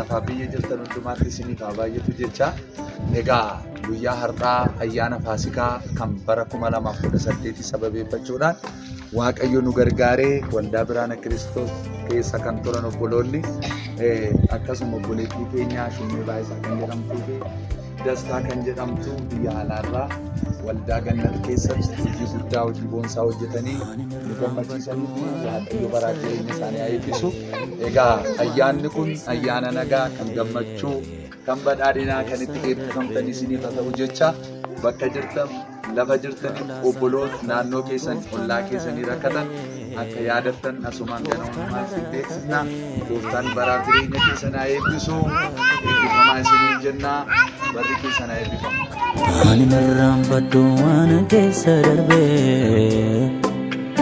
lafaa biyya jirtan hundumaatti isiniif haa baay'atu jecha. Egaa guyyaa har'aa ayyaana Faasikaa kan bara 2018 sababeeffachuudhaan Waaqayyo nu gargaaree waldaa Biraana Kiristoos keessa kan turan obboloonni akkasuma obboleettii keenya Shumee Baayisaa kan jedhamtuu fi Dastaa kan jedhamtu biyya alaarraa waldaa Gannat keessatti hojii guddaa hojii boonsaa hojjetanii nu gammachiisanii fi Waaqayyo bara jireenya isaanii haa eebbisu. Egaa ayyaanni kun ayyaana nagaa kan gammachuu kan badhaadhinaa kan itti eebbifamtan isiniif haa ta'u jecha bakka jirtan lafa jirtan obboloota naannoo keessan ollaa keessanii rakkatan akka yaadattan asumaan ganoomaa isin beeksisna. Gooftaan bara jireenya keessan haa eebbisu. Eebbifamaa isiniin jennaa. Barri keessan haa eebbifamu. Ani marraanfadhu waanan keessa darbee,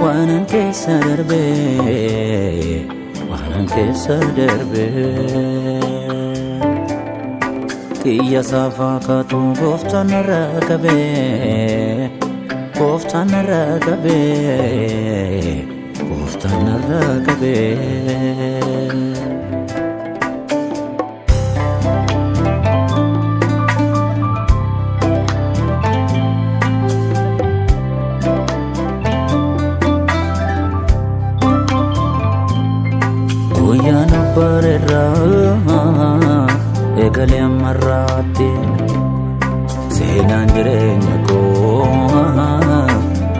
waanan keessa darbee, waanan keessa darbee. Xiyya saafaa kaatu gooftaan narraa qabee, gooftaan narraa qabee, gooftaan narraa qabee. Guyyaana bareedaa eegalee ammarraatti seenaan jireenya koo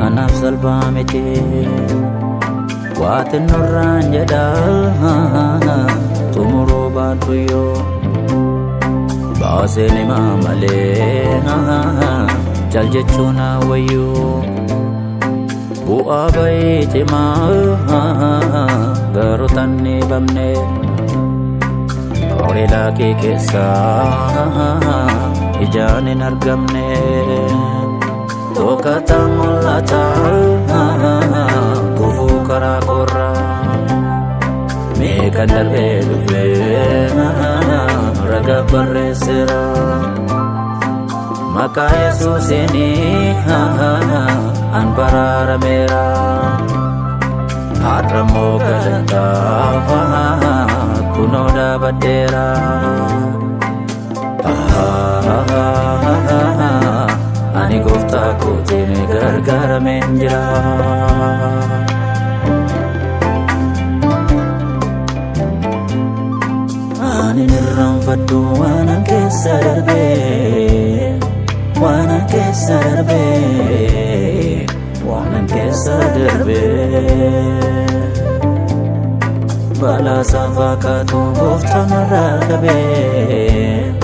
anaaf salphaa miti. Waatin nurraan jedhaa xumuruu baattu yoo baaseen himaa malee jal jechuun wayyuu bu'aa bahee cimaa garuu tanni bamne oolaa kee keessaa ijaan hin argamne dhokkataa mul'ata gufuu karaa korraa meeqa darbee dhufee raga barreessera maqaa Yesuusiin an baraarameera. Har'ammoo galantaaf kunoo dhaabadheera. Ani gooftaa kootiin gargaarameen jira. Ani irraanfadhu waanan keessa darbee, waanan keessa darbee, waanan keessa darbee. Balaa saafaa kaatu gooftaan narraa qabee,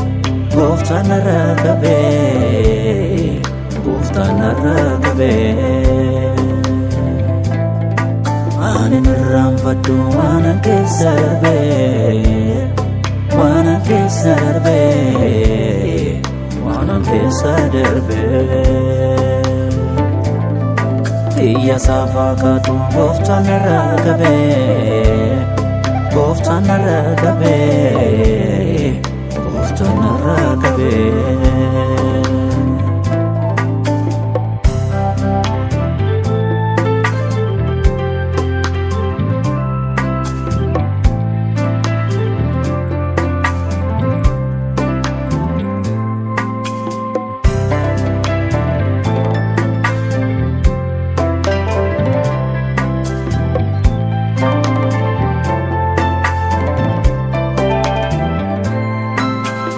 gooftaan narraa qabee, gooftaan narraa qabee. Ani irraanfadhu waanan keessa darbee, waanan keessa darbee, waanan keessa darbee. Xiyya saafaa kaatu gooftaan narraa qabee, gooftaan narraa qabee, gooftaan narraa qabee.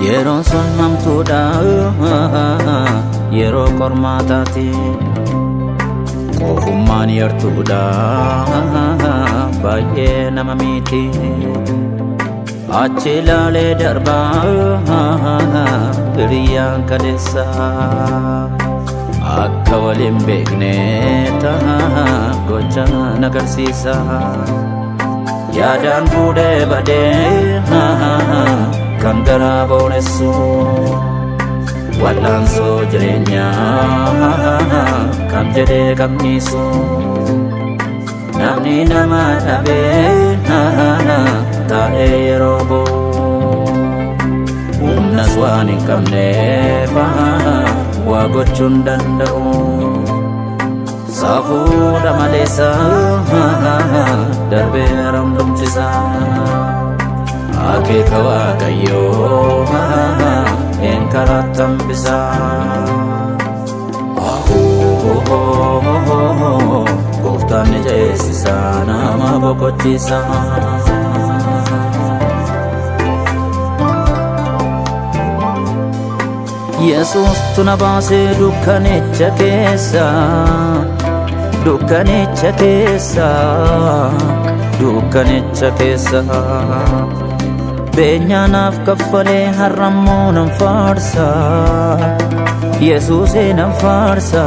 Yeroon sun hamtuudha yeroo qormaataati qofummaan yartuudha baay'ee nama miti. Achi ilaalee darbaa hiriyyaan kaleessa akka waliin beekne gochaan agarsiisa. Yaadaan fuudhee badee kan garaa boonessu wallaansoo jireenyaa kan jedhee qabniisu namni nama dhabee taa'ee yeroo boo'u humnas waan hin qabneef waa gochuun danda'u saafuudha maleessa darbee ramdumchisa. akeeka Waaqayyoo een karaattan bisaa. Gooftaan ni jabeessisa nama boqochiisa. Yesuustu na baasee dukkanicha keessa, dukkanicha keessa, dukkanicha keessa. Beenyaa naaf kaffalee har'ammoo nan faarsa, Yesuusee nan faarsa,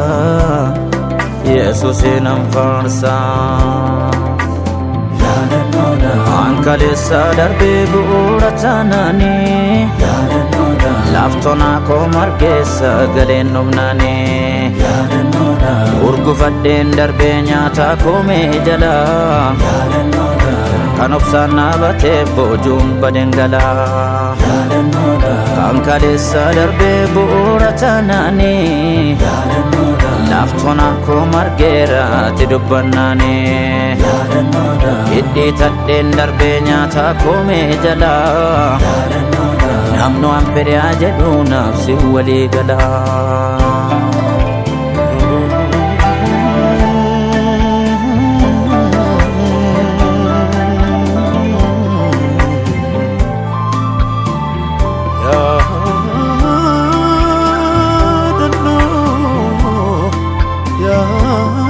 Yesuusee nan faarsa. An kaleessa darbee bu'uura taanaanii, laftonaa koo margeessa galeen dhumnaanii. Urgufadheen darbee nyaataa koomee jalaa, kan obsaan dhaabatee boojuun badeen galaa. Kan kaleessa darbee bu'uura taanaanii, laftonaa koo margeera ati dubbannaanii. Hidhiitadheen darbee nyaataa koomee jalaa, namnu an fedhaa jedhu naafsi walii galaa. Yeah.